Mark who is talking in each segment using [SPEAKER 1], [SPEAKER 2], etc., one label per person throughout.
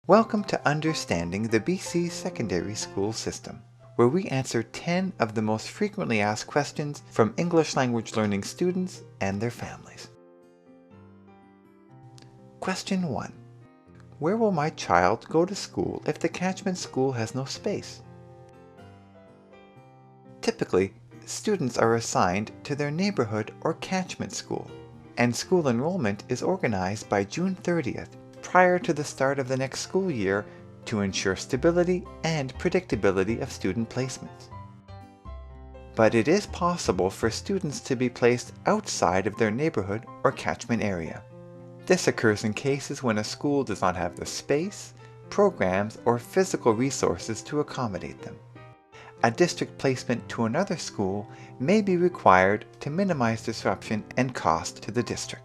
[SPEAKER 1] Welcome to Understanding the BC Secondary School System, where we answer 10 of the most frequently asked questions from English language learning students and their families. Question 1. Where will my child go to school if the catchment school has no space? Typically, students are assigned to their neighborhood or catchment school, and school enrollment is organized by June 30th, prior to the start of the next school year, to ensure stability and predictability of student placements. But it is possible for students to be placed outside of their neighborhood or catchment area. This occurs in cases when a school does not have the space, programs, or physical resources to accommodate them. A district placement to another school may be required to minimize disruption and cost to the district.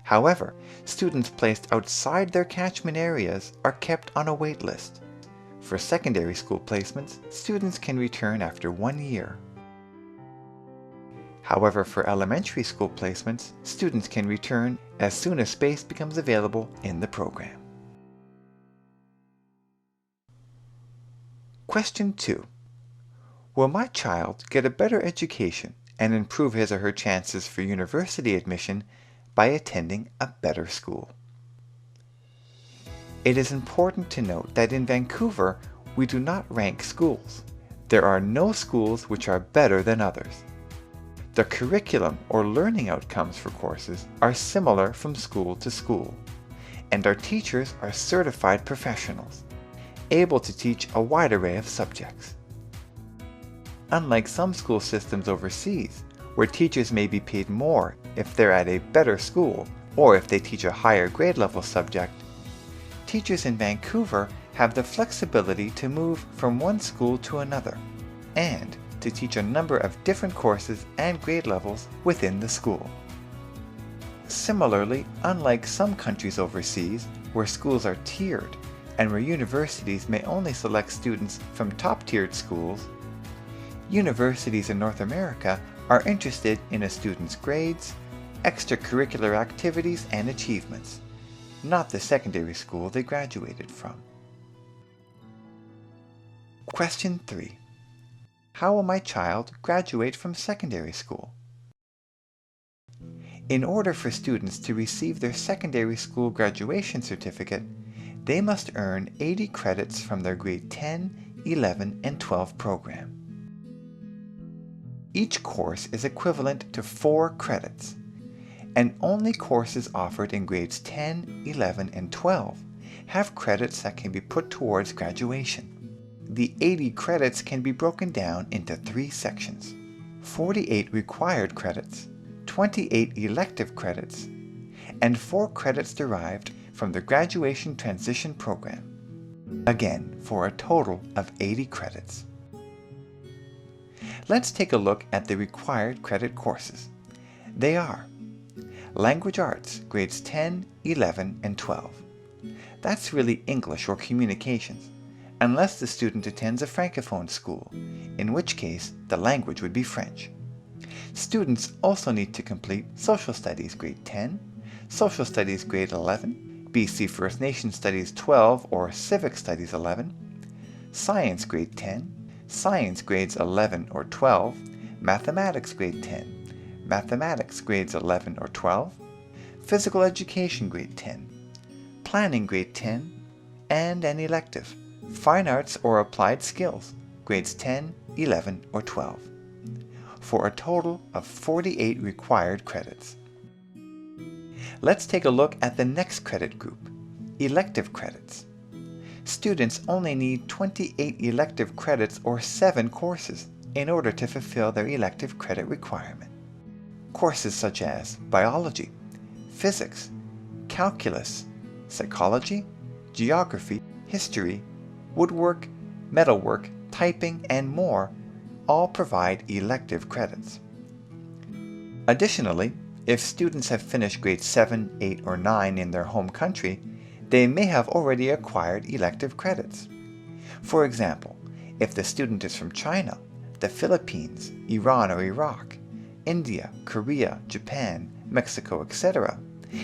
[SPEAKER 1] However, students placed outside their catchment areas are kept on a wait list. For secondary school placements, students can return after 1 year. However, for elementary school placements, students can return as soon as space becomes available in the program. Question 2. Will my child get a better education and improve his or her chances for university admission by attending a better school? It is important to note that in Vancouver, we do not rank schools. There are no schools which are better than others. The curriculum or learning outcomes for courses are similar from school to school, and our teachers are certified professionals, able to teach a wide array of subjects. Unlike some school systems overseas, where teachers may be paid more if they're at a better school or if they teach a higher grade level subject, teachers in Vancouver have the flexibility to move from one school to another and to teach a number of different courses and grade levels within the school. Similarly, unlike some countries overseas where schools are tiered and where universities may only select students from top-tiered schools, universities in North America are interested in a student's grades, extracurricular activities, and achievements, not the secondary school they graduated from. Question 3. How will my child graduate from secondary school? In order for students to receive their secondary school graduation certificate, they must earn 80 credits from their grade 10, 11, and 12 program. Each course is equivalent to 4 credits, and only courses offered in grades 10, 11, and 12 have credits that can be put towards graduation. The 80 credits can be broken down into 3 sections: 48 required credits, 28 elective credits, and 4 credits derived from the Graduation Transition Program. Again, for a total of 80 credits. Let's take a look at the required credit courses. They are Language Arts, grades 10, 11, and 12. That's really English or communications, unless the student attends a francophone school, in which case the language would be French. Students also need to complete Social Studies grade 10, Social Studies grade 11, BC First Nation Studies 12 or Civic Studies 11, Science grade 10, Science grades 11 or 12, Mathematics grade 10, Mathematics grades 11 or 12, Physical Education grade 10, Planning grade 10, and an elective, Fine Arts or Applied Skills, grades 10, 11, or 12, for a total of 48 required credits. Let's take a look at the next credit group, elective credits. Students only need 28 elective credits or 7 courses in order to fulfill their elective credit requirement. Courses such as biology, physics, calculus, psychology, geography, history, woodwork, metalwork, typing, and more all provide elective credits. Additionally, if students have finished grades 7, 8, or 9 in their home country, they may have already acquired elective credits. For example, if the student is from China, the Philippines, Iran or Iraq, India, Korea, Japan, Mexico, etc.,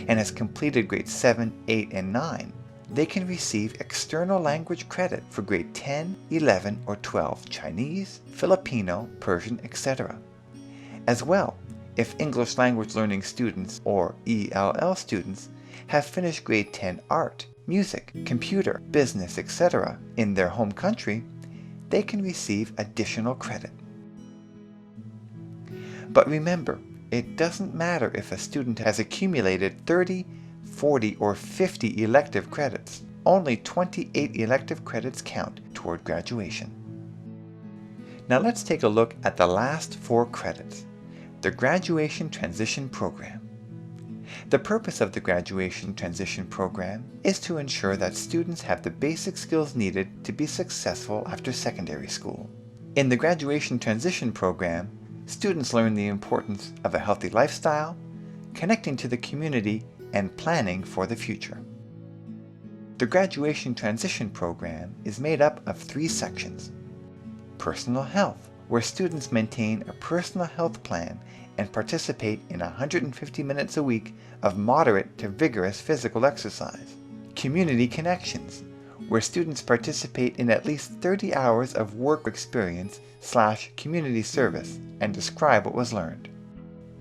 [SPEAKER 1] and has completed grades 7, 8, and 9, they can receive external language credit for grade 10, 11, or 12 Chinese, Filipino, Persian, etc. As well, if English language learning students or ELL students have finished grade 10 art, music, computer, business, etc. in their home country, they can receive additional credit. But remember, it doesn't matter if a student has accumulated 30, 40, or 50 elective credits. Only 28 elective credits count toward graduation. Now let's take a look at the last 4 credits, the Graduation Transition Program. The purpose of the Graduation Transition Program is to ensure that students have the basic skills needed to be successful after secondary school. In the Graduation Transition Program, students learn the importance of a healthy lifestyle, connecting to the community, and planning for the future. The Graduation Transition Program is made up of 3 sections. Personal health, where students maintain a personal health plan and participate in 150 minutes a week of moderate to vigorous physical exercise. Community connections, where students participate in at least 30 hours of work experience/community service and describe what was learned.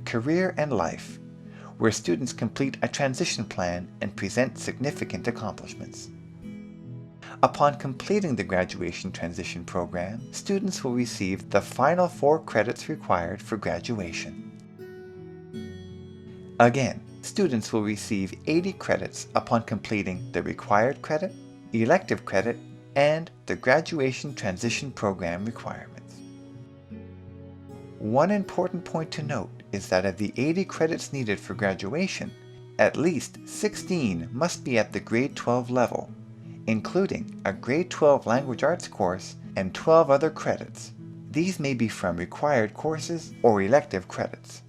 [SPEAKER 1] Career and life, where students complete a transition plan and present significant accomplishments. Upon completing the Graduation Transition Program, students will receive the final 4 credits required for graduation. Again, students will receive 80 credits upon completing the required credit, elective credit, and the Graduation Transition Program requirements. One important point to note is that of the 80 credits needed for graduation, at least 16 must be at the grade 12 level, including a grade 12 language arts course and 12 other credits. These may be from required courses or elective credits.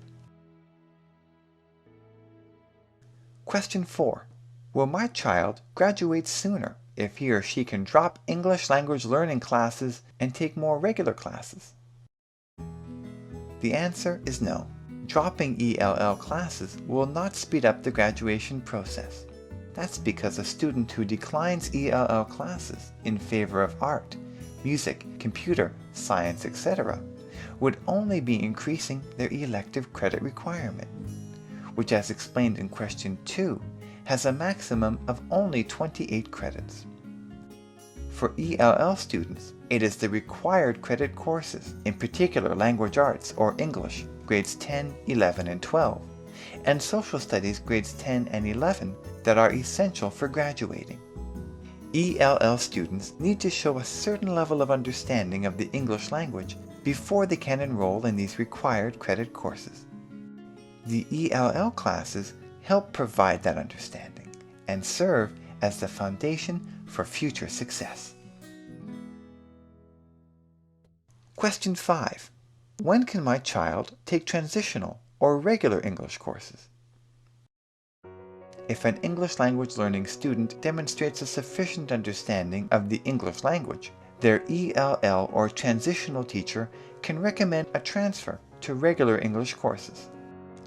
[SPEAKER 1] Question 4. Will my child graduate sooner if he or she can drop English language learning classes and take more regular classes? The answer is no. Dropping ELL classes will not speed up the graduation process. That's because a student who declines ELL classes in favor of art, music, computer, science, etc. would only be increasing their elective credit requirement, which, as explained in question 2, has a maximum of only 28 credits. For ELL students, it is the required credit courses, in particular language arts or English, grades 10, 11, and 12, and social studies grades 10 and 11 that are essential for graduating. ELL students need to show a certain level of understanding of the English language before they can enroll in these required credit courses. The ELL classes help provide that understanding and serve as the foundation for future success. Question 5. When can my child take transitional or regular English courses? If an English language learning student demonstrates a sufficient understanding of the English language, their ELL or transitional teacher can recommend a transfer to regular English courses.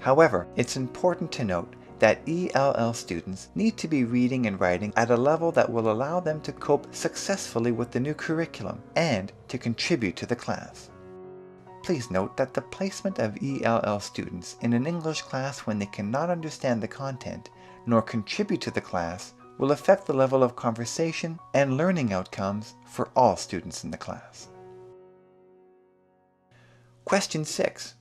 [SPEAKER 1] However, it's important to note that ELL students need to be reading and writing at a level that will allow them to cope successfully with the new curriculum and to contribute to the class. Please note that the placement of ELL students in an English class when they cannot understand the content nor contribute to the class will affect the level of conversation and learning outcomes for all students in the class. Question 6.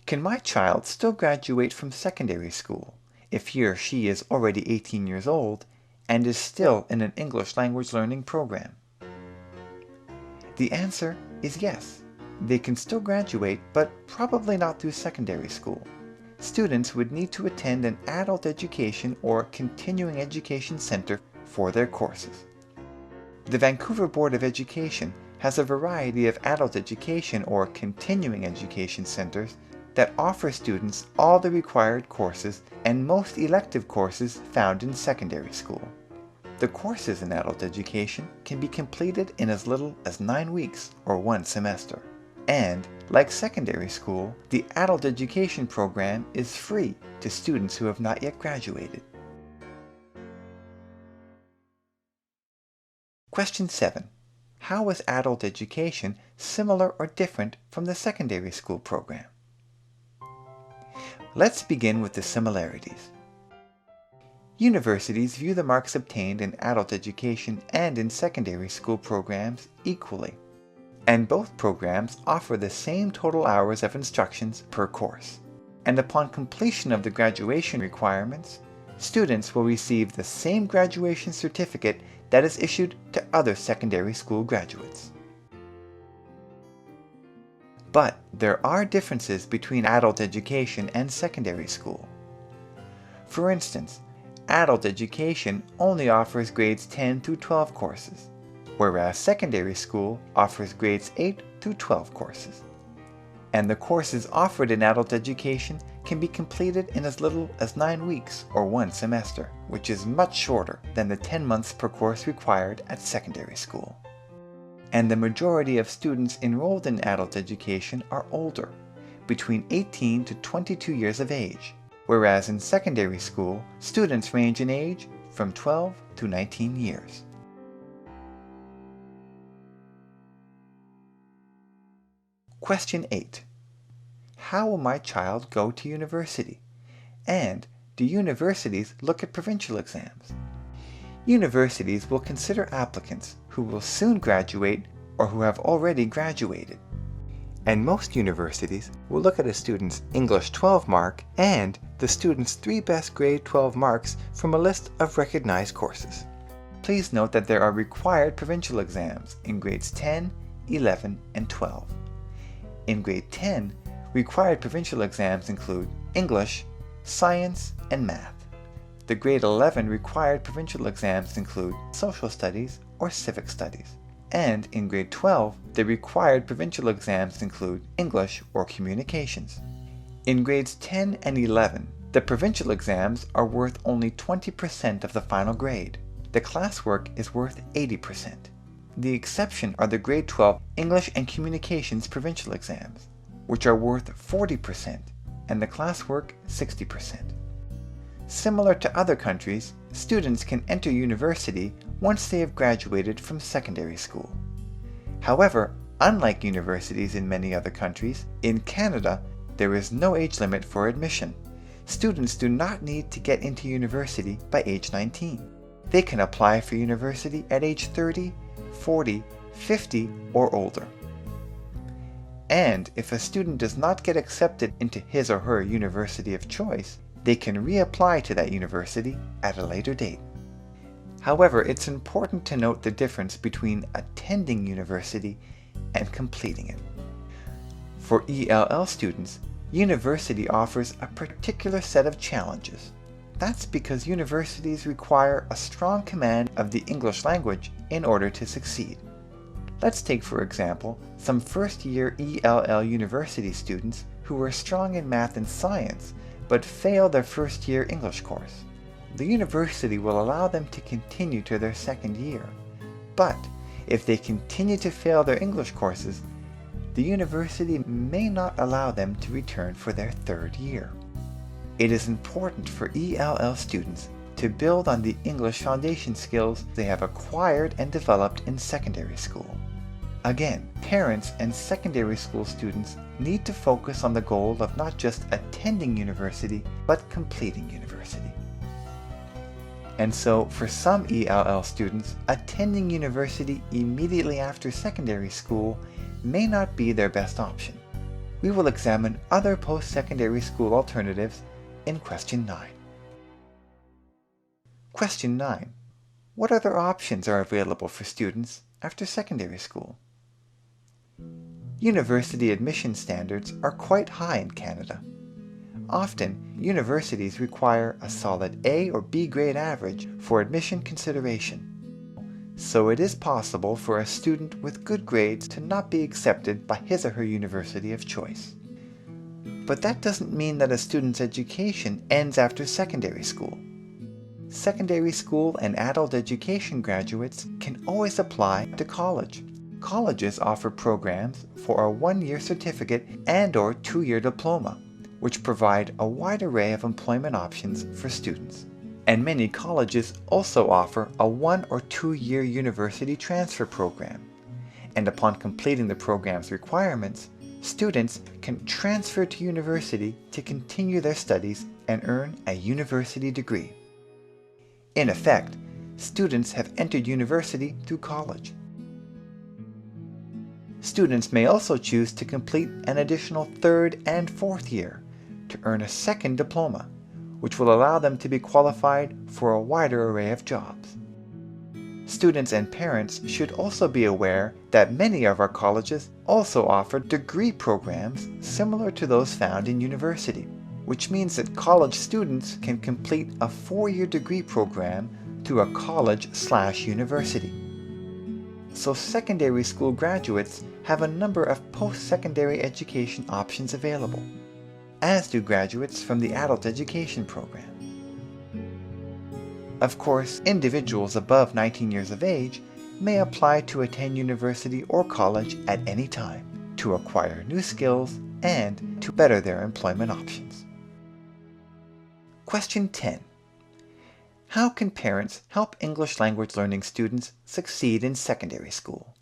[SPEAKER 1] Can my child still graduate from secondary school if he or she is already 18 years old and is still in an English language learning program? The answer is yes. They can still graduate, but probably not through secondary school. Students would need to attend an adult education or continuing education center for their courses. The Vancouver Board of Education has a variety of adult education or continuing education centers that offer students all the required courses and most elective courses found in secondary school. The courses in adult education can be completed in as little as 9 weeks or 1 semester. And, like secondary school, the adult education program is free to students who have not yet graduated. Question 7. How is adult education similar or different from the secondary school program? Let's begin with the similarities. Universities view the marks obtained in adult education and in secondary school programs equally, and both programs offer the same total hours of instructions per course. And upon completion of the graduation requirements, students will receive the same graduation certificate that is issued to other secondary school graduates. But there are differences between adult education and secondary school. For instance, adult education only offers grades 10 through 12 courses, whereas secondary school offers grades 8 through 12 courses. And the courses offered in adult education can be completed in as little as 9 weeks or 1 semester, which is much shorter than the 10 months per course required at secondary school. And the majority of students enrolled in adult education are older, between 18 to 22 years of age, whereas in secondary school, students range in age from 12 to 19 years. Question 8. How will my child go to university? And do universities look at provincial exams? Universities will consider applicants who will soon graduate or who have already graduated. And most universities will look at a student's English 12 mark and the student's 3 best grade 12 marks from a list of recognized courses. Please note that there are required provincial exams in grades 10, 11, and 12. In grade 10, required provincial exams include English, Science, and Math. The grade 11 required provincial exams include Social Studies or Civic Studies. And in grade 12, the required provincial exams include English or Communications. In grades 10 and 11, the provincial exams are worth only 20% of the final grade. The classwork is worth 80%. The exception are the grade 12 English and Communications provincial exams, which are worth 40%, and the classwork 60%. Similar to other countries, students can enter university once they have graduated from secondary school. However, unlike universities in many other countries, in Canada, there is no age limit for admission. Students do not need to get into university by age 19. They can apply for university at age 30, 40, 50, or older. And if a student does not get accepted into his or her university of choice, they can reapply to that university at a later date. However, it's important to note the difference between attending university and completing it. For ELL students, university offers a particular set of challenges. That's because universities require a strong command of the English language in order to succeed. Let's take, for example, some first-year ELL university students who are strong in math and science but fail their first-year English course. The university will allow them to continue to their second year. But if they continue to fail their English courses, the university may not allow them to return for their third year. It is important for ELL students to build on the English foundation skills they have acquired and developed in secondary school. Again, parents and secondary school students need to focus on the goal of not just attending university, but completing university. And so, for some ELL students, attending university immediately after secondary school may not be their best option. We will examine other post-secondary school alternatives in Question 9. Question 9. What other options are available for students after secondary school? University admission standards are quite high in Canada. Often, universities require a solid A or B grade average for admission consideration. So it is possible for a student with good grades to not be accepted by his or her university of choice. But that doesn't mean that a student's education ends after secondary school. Secondary school and adult education graduates can always apply to college. Colleges offer programs for a 1-year certificate and/or 2-year diploma, which provide a wide array of employment options for students. And many colleges also offer a 1 or 2 year university transfer program. And upon completing the program's requirements, students can transfer to university to continue their studies and earn a university degree. In effect, students have entered university through college. Students may also choose to complete an additional 3rd and 4th year to earn a second diploma, which will allow them to be qualified for a wider array of jobs. Students and parents should also be aware that many of our colleges also offer degree programs similar to those found in university, which means that college students can complete a 4-year degree program through a college/university. So secondary school graduates have a number of post-secondary education options available, as do graduates from the adult education program. Of course, individuals above 19 years of age may apply to attend university or college at any time to acquire new skills and to better their employment options. Question 10. How can parents help English language learning students succeed in secondary school?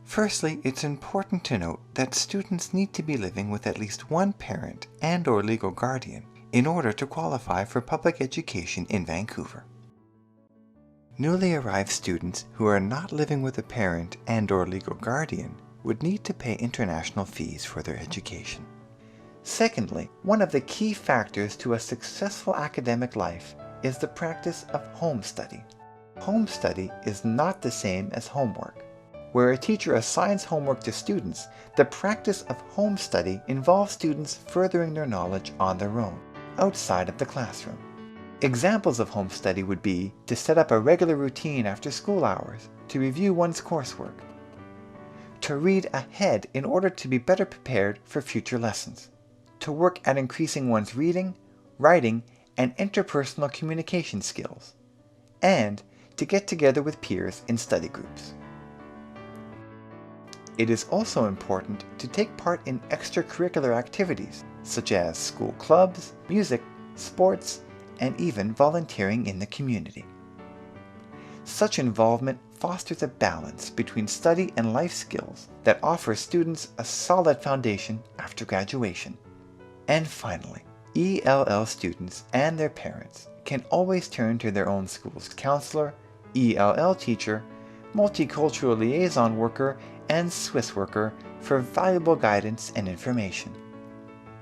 [SPEAKER 1] Firstly, it's important to note that students need to be living with at least one parent and/or legal guardian in order to qualify for public education in Vancouver. Newly arrived students who are not living with a parent and/or legal guardian would need to pay international fees for their education. Secondly, one of the key factors to a successful academic life is the practice of home study. Home study is not the same as homework. Where a teacher assigns homework to students, the practice of home study involves students furthering their knowledge on their own, outside of the classroom. Examples of home study would be to set up a regular routine after school hours, to review one's coursework, to read ahead in order to be better prepared for future lessons, to work at increasing one's reading, writing, and interpersonal communication skills, and to get together with peers in study groups. It is also important to take part in extracurricular activities such as school clubs, music, sports, and even volunteering in the community. Such involvement fosters a balance between study and life skills that offers students a solid foundation after graduation. And finally, ELL students and their parents can always turn to their own school's counselor, ELL teacher, multicultural liaison worker, and Swiss worker for valuable guidance and information.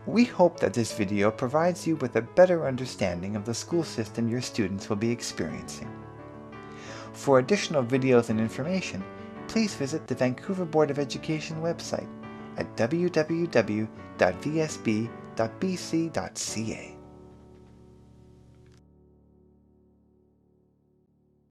[SPEAKER 1] We hope that this video provides you with a better understanding of the school system your students will be experiencing. For additional videos and information, please visit the Vancouver Board of Education website at www.vsb.bc.ca.